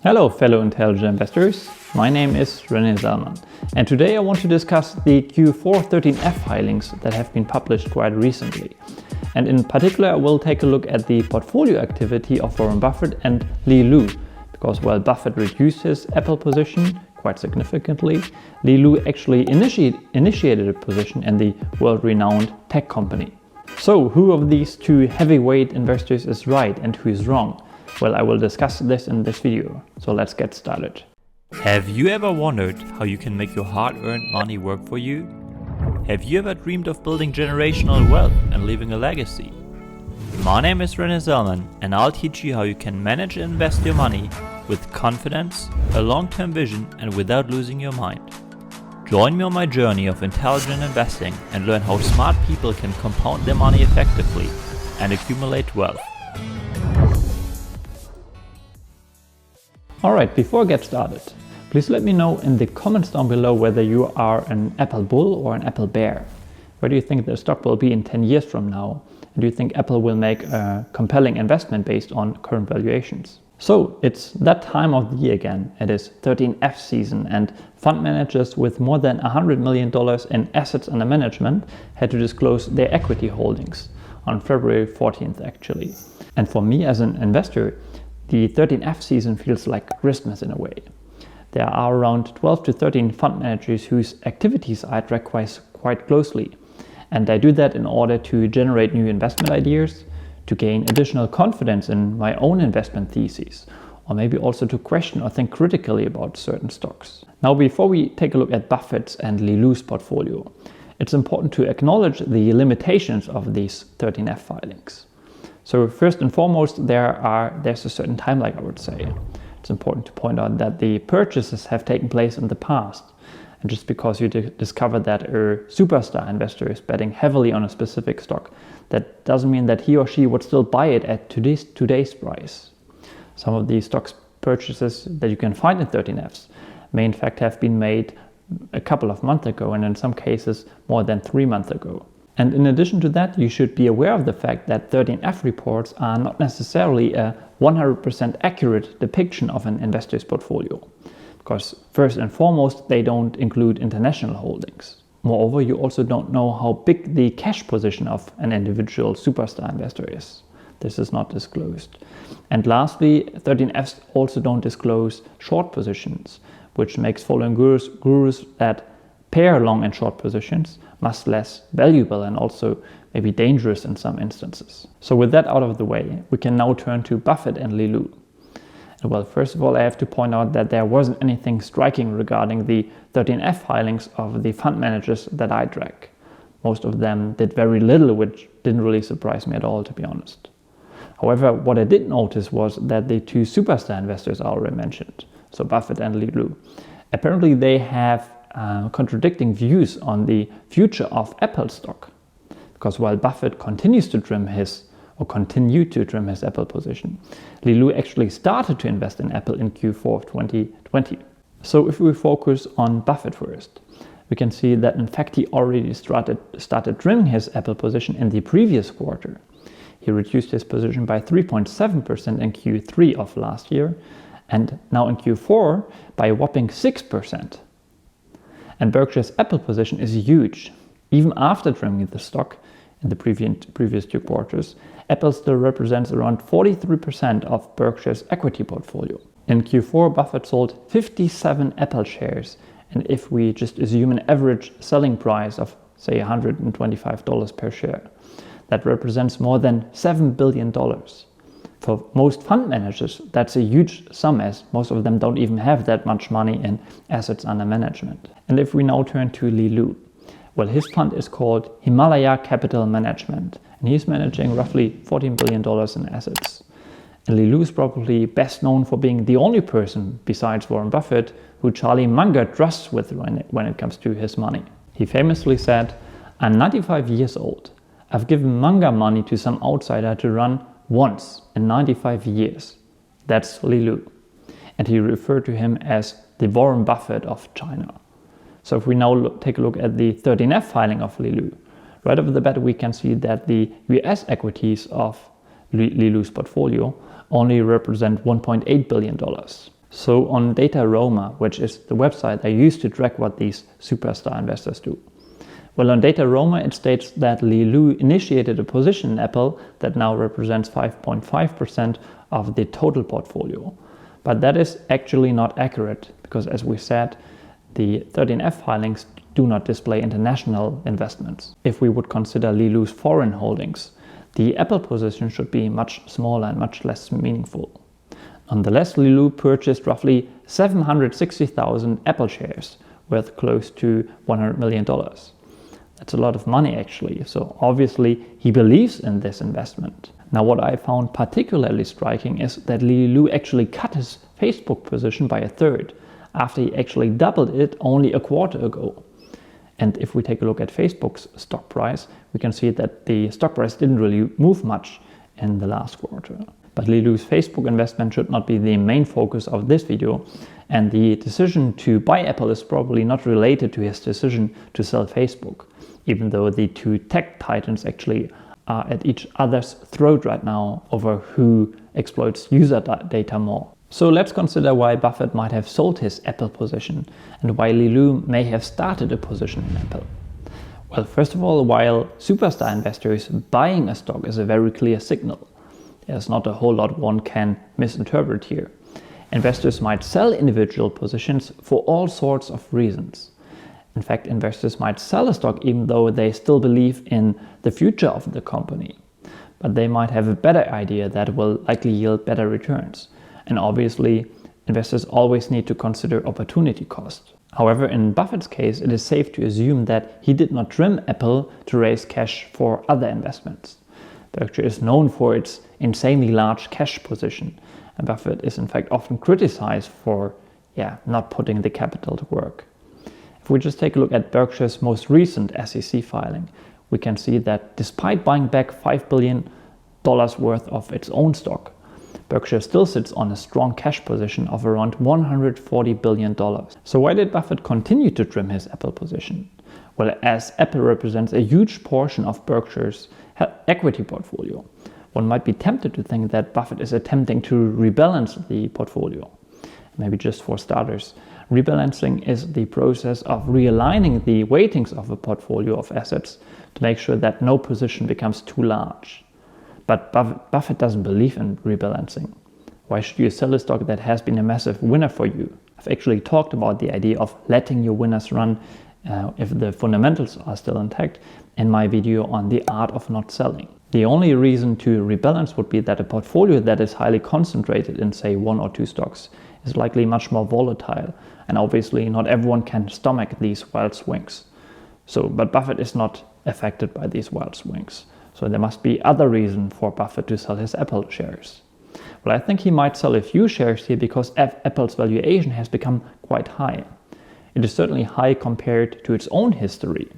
Hello fellow intelligent investors, my name is René Zellman and today I want to discuss the Q4 13F filings that have been published quite recently. And in particular I will take a look at the portfolio activity of Warren Buffett and Li Lu, because while Buffett reduced his Apple position quite significantly, Li Lu actually initiated a position in the world-renowned tech company. So who of these two heavyweight investors is right and who is wrong? Well, I will discuss this in this video, so let's get started. Have you ever wondered how you can make your hard-earned money work for you? Have you ever dreamed of building generational wealth and leaving a legacy? My name is René Zellman and I'll teach you how you can manage and invest your money with confidence, a long-term vision and without losing your mind. Join me on my journey of intelligent investing and learn how smart people can compound their money effectively and accumulate wealth. Alright, before I get started, please let me know in the comments down below whether you are an Apple bull or an Apple bear. Where do you think the stock will be in 10 years from now? And do you think Apple will make a compelling investment based on current valuations? So it's that time of the year again. It is 13F season and fund managers with more than $100 million in assets under management had to disclose their equity holdings on February 14th actually. And for me as an investor, the 13F season feels like Christmas in a way. There are around 12 to 13 fund managers whose activities I track quite closely. And I do that in order to generate new investment ideas, to gain additional confidence in my own investment theses, or maybe also to question or think critically about certain stocks. Now, before we take a look at Buffett's and Li Lu's portfolio, it's important to acknowledge the limitations of these 13F filings. So first and foremost, there's a certain time lag, I would say. It's important to point out that the purchases have taken place in the past. And just because you discover that a superstar investor is betting heavily on a specific stock, that doesn't mean that he or she would still buy it at today's price. Some of these stocks purchases that you can find in 13Fs may in fact have been made a couple of months ago, and in some cases more than 3 months ago. And in addition to that, you should be aware of the fact that 13F reports are not necessarily a 100% accurate depiction of an investor's portfolio. Because first and foremost, they don't include international holdings. Moreover, you also don't know how big the cash position of an individual superstar investor is. This is not disclosed. And lastly, 13Fs also don't disclose short positions, which makes following gurus that pair long and short positions much less valuable and also maybe dangerous in some instances. So with that out of the way, we can now turn to Buffett and Li Lu. And well, first of all, I have to point out that there wasn't anything striking regarding the 13F filings of the fund managers that I track. Most of them did very little, which didn't really surprise me at all, to be honest. However, what I did notice was that the two superstar investors I already mentioned, so Buffett and Li Lu, apparently they have contradicting views on the future of Apple stock. Because while Buffett continued to trim his Apple position, Li Lu actually started to invest in Apple in Q4 of 2020. So if we focus on Buffett first, we can see that in fact he already started trimming his Apple position in the previous quarter. He reduced his position by 3.7% in Q3 of last year, and now in Q4 by a whopping 6%. And Berkshire's Apple position is huge. Even after trimming the stock in the previous 2 quarters, Apple still represents around 43% of Berkshire's equity portfolio. In Q4, Buffett sold 57 Apple shares, and if we just assume an average selling price of, say, $125 per share, that represents more than $7 billion. For most fund managers, that's a huge sum, as most of them don't even have that much money in assets under management. And if we now turn to Li Lu, well, his fund is called Himalaya Capital Management, and he's managing roughly $14 billion in assets. And Li Lu is probably best known for being the only person besides Warren Buffett who Charlie Munger trusts with when it comes to his money. He famously said, "I'm 95 years old. I've given Munger money to some outsider to run once in 95 years. That's Li Lu." And he referred to him as the Warren Buffett of China. So if we now take a look at the 13F filing of Li Lu, right off the bat we can see that the US equities of Li Lu's portfolio only represent $1.8 billion. So on Dataroma, which is the website I use to track what these superstar investors do. Well, on Dataroma, it states that Li Lu initiated a position in Apple that now represents 5.5% of the total portfolio. But that is actually not accurate because, as we said, the 13F filings do not display international investments. If we would consider Li Lu's foreign holdings, the Apple position should be much smaller and much less meaningful. Nonetheless, Li Lu purchased roughly 760,000 Apple shares worth close to $100 million. That's a lot of money actually, so obviously he believes in this investment. Now what I found particularly striking is that Li Lu actually cut his Facebook position by a third after he actually doubled it only a quarter ago. And if we take a look at Facebook's stock price, we can see that the stock price didn't really move much in the last quarter. But Li Lu's Facebook investment should not be the main focus of this video, and the decision to buy Apple is probably not related to his decision to sell Facebook, even though the two tech titans actually are at each other's throat right now over who exploits user data more. So let's consider why Buffett might have sold his Apple position and why Li Lu may have started a position in Apple. Well, first of all, while superstar investors buying a stock is a very clear signal, there's not a whole lot one can misinterpret here. Investors might sell individual positions for all sorts of reasons. In fact, investors might sell a stock even though they still believe in the future of the company. But they might have a better idea that will likely yield better returns. And obviously, investors always need to consider opportunity cost. However, in Buffett's case, it is safe to assume that he did not trim Apple to raise cash for other investments. Berkshire is known for its insanely large cash position, and Buffett is in fact often criticized for not putting the capital to work. If we just take a look at Berkshire's most recent SEC filing, we can see that despite buying back $5 billion worth of its own stock, Berkshire still sits on a strong cash position of around $140 billion. So why did Buffett continue to trim his Apple position? Well, as Apple represents a huge portion of Berkshire's equity portfolio, one might be tempted to think that Buffett is attempting to rebalance the portfolio. Maybe just for starters, rebalancing is the process of realigning the weightings of a portfolio of assets to make sure that no position becomes too large. But Buffett doesn't believe in rebalancing. Why should you sell a stock that has been a massive winner for you? I've actually talked about the idea of letting your winners run if the fundamentals are still intact in my video on the art of not selling. The only reason to rebalance would be that a portfolio that is highly concentrated in, say, one or two stocks is likely much more volatile, and obviously not everyone can stomach these wild swings. But Buffett is not affected by these wild swings. So there must be other reason for Buffett to sell his Apple shares. Well, I think he might sell a few shares here because Apple's valuation has become quite high. It is certainly high compared to its own history.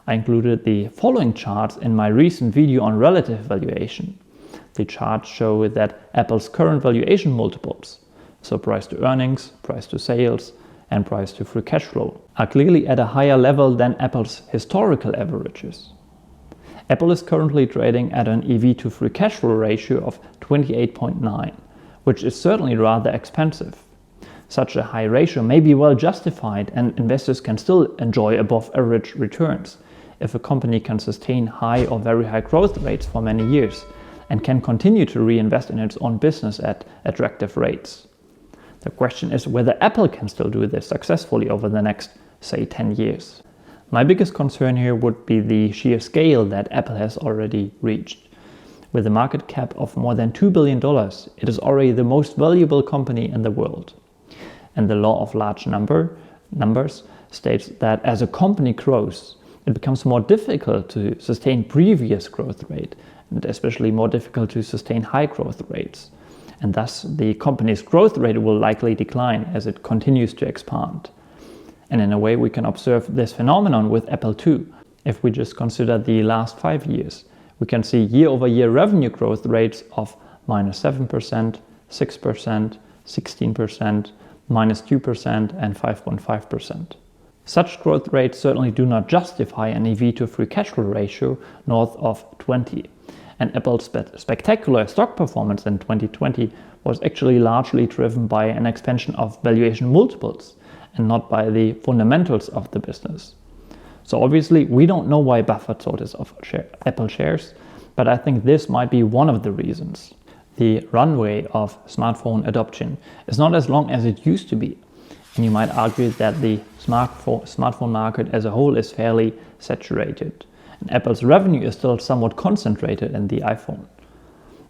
I included the following charts in my recent video on relative valuation. The charts show that Apple's current valuation multiples, so price to earnings, price to sales, and price to free cash flow, are clearly at a higher level than Apple's historical averages. Apple is currently trading at an EV to free cash flow ratio of 28.9, which is certainly rather expensive. Such a high ratio may be well justified, and investors can still enjoy above average returns if a company can sustain high or very high growth rates for many years and can continue to reinvest in its own business at attractive rates. The question is whether Apple can still do this successfully over the next, say, 10 years. My biggest concern here would be the sheer scale that Apple has already reached. With a market cap of more than $2 billion, it is already the most valuable company in the world. And the law of large numbers states that as a company grows, it becomes more difficult to sustain previous growth rate, and especially more difficult to sustain high growth rates. And thus the company's growth rate will likely decline as it continues to expand. And in a way we can observe this phenomenon with Apple too. If we just consider the last 5 years, we can see year-over-year revenue growth rates of -7%, 6%, 16%, -2%, and 5.5%. Such growth rates certainly do not justify an EV to free cash flow ratio north of 20. And Apple's spectacular stock performance in 2020 was actually largely driven by an expansion of valuation multiples and not by the fundamentals of the business. So obviously we don't know why Buffett sold his Apple shares, but I think this might be one of the reasons. The runway of smartphone adoption is not as long as it used to be. And you might argue that the smartphone market as a whole is fairly saturated. And Apple's revenue is still somewhat concentrated in the iPhone.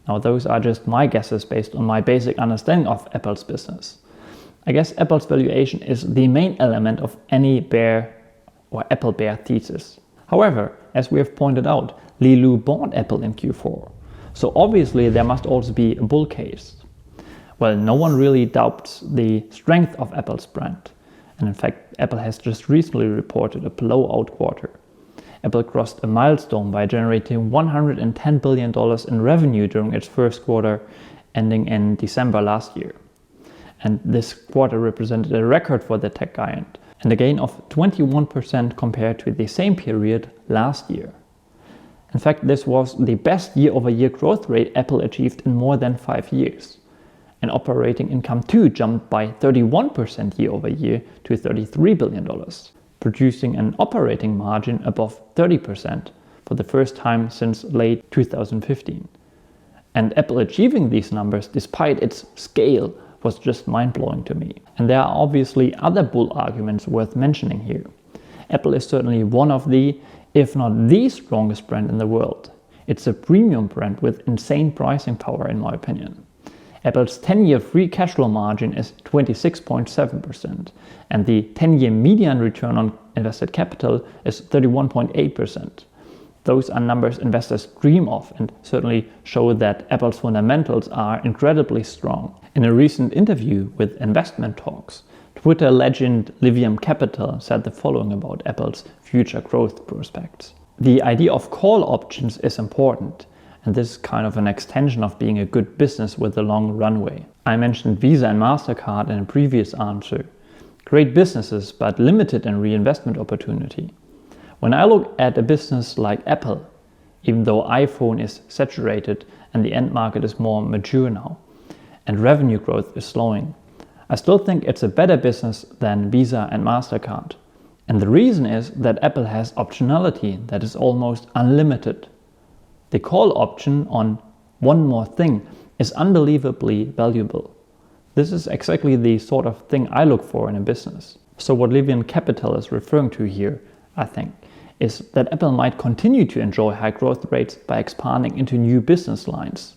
Now those are just my guesses based on my basic understanding of Apple's business. I guess Apple's valuation is the main element of any bear or Apple bear thesis. However, as we have pointed out, Li Lu bought Apple in Q4. So obviously there must also be a bull case. Well, no one really doubts the strength of Apple's brand. And in fact, Apple has just recently reported a blowout quarter. Apple crossed a milestone by generating $110 billion in revenue during its first quarter, ending in December last year. And this quarter represented a record for the tech giant, and a gain of 21% compared to the same period last year. In fact, this was the best year-over-year growth rate Apple achieved in more than 5 years. And operating income too jumped by 31% year-over-year to $33 billion, producing an operating margin above 30% for the first time since late 2015. And Apple achieving these numbers despite its scale was just mind-blowing to me. And there are obviously other bull arguments worth mentioning here. Apple is certainly one of the, if not the strongest brand in the world. It's a premium brand with insane pricing power in my opinion. Apple's 10-year free cash flow margin is 26.7%, and the 10-year median return on invested capital is 31.8%. Those are numbers investors dream of and certainly show that Apple's fundamentals are incredibly strong. In a recent interview with Investment Talks, Twitter legend Livium Capital said the following about Apple's future growth prospects. The idea of call options is important. And this is kind of an extension of being a good business with a long runway. I mentioned Visa and MasterCard in a previous answer. Great businesses, but limited in reinvestment opportunity. When I look at a business like Apple, even though iPhone is saturated and the end market is more mature now, and revenue growth is slowing, I still think it's a better business than Visa and MasterCard. And the reason is that Apple has optionality that is almost unlimited. The call option on one more thing is unbelievably valuable. This is exactly the sort of thing I look for in a business. So what Livium Capital is referring to here, I think, is that Apple might continue to enjoy high growth rates by expanding into new business lines.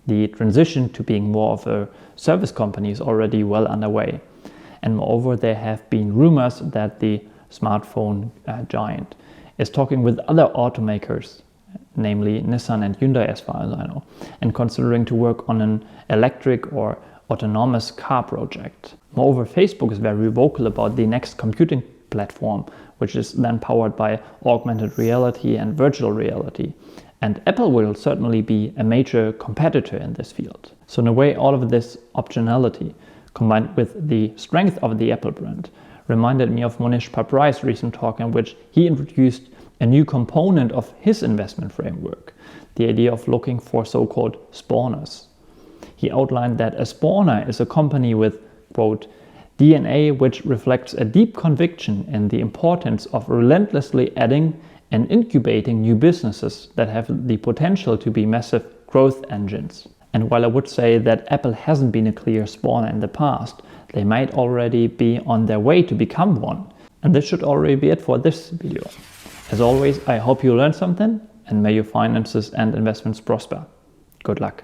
The transition to being more of a service company is already well underway. And moreover, there have been rumors that the smartphone giant is talking with other automakers, namely Nissan and Hyundai as far as I know, and considering to work on an electric or autonomous car project. Moreover, Facebook is very vocal about the next computing platform, which is then powered by augmented reality and virtual reality. And Apple will certainly be a major competitor in this field. So in a way, all of this optionality, combined with the strength of the Apple brand, reminded me of Monish Pabrai's recent talk in which he introduced a new component of his investment framework, the idea of looking for so-called spawners. He outlined that a spawner is a company with, quote, DNA which reflects a deep conviction in the importance of relentlessly adding and incubating new businesses that have the potential to be massive growth engines. And while I would say that Apple hasn't been a clear spawner in the past, they might already be on their way to become one. And this should already be it for this video. As always, I hope you learned something and may your finances and investments prosper. Good luck.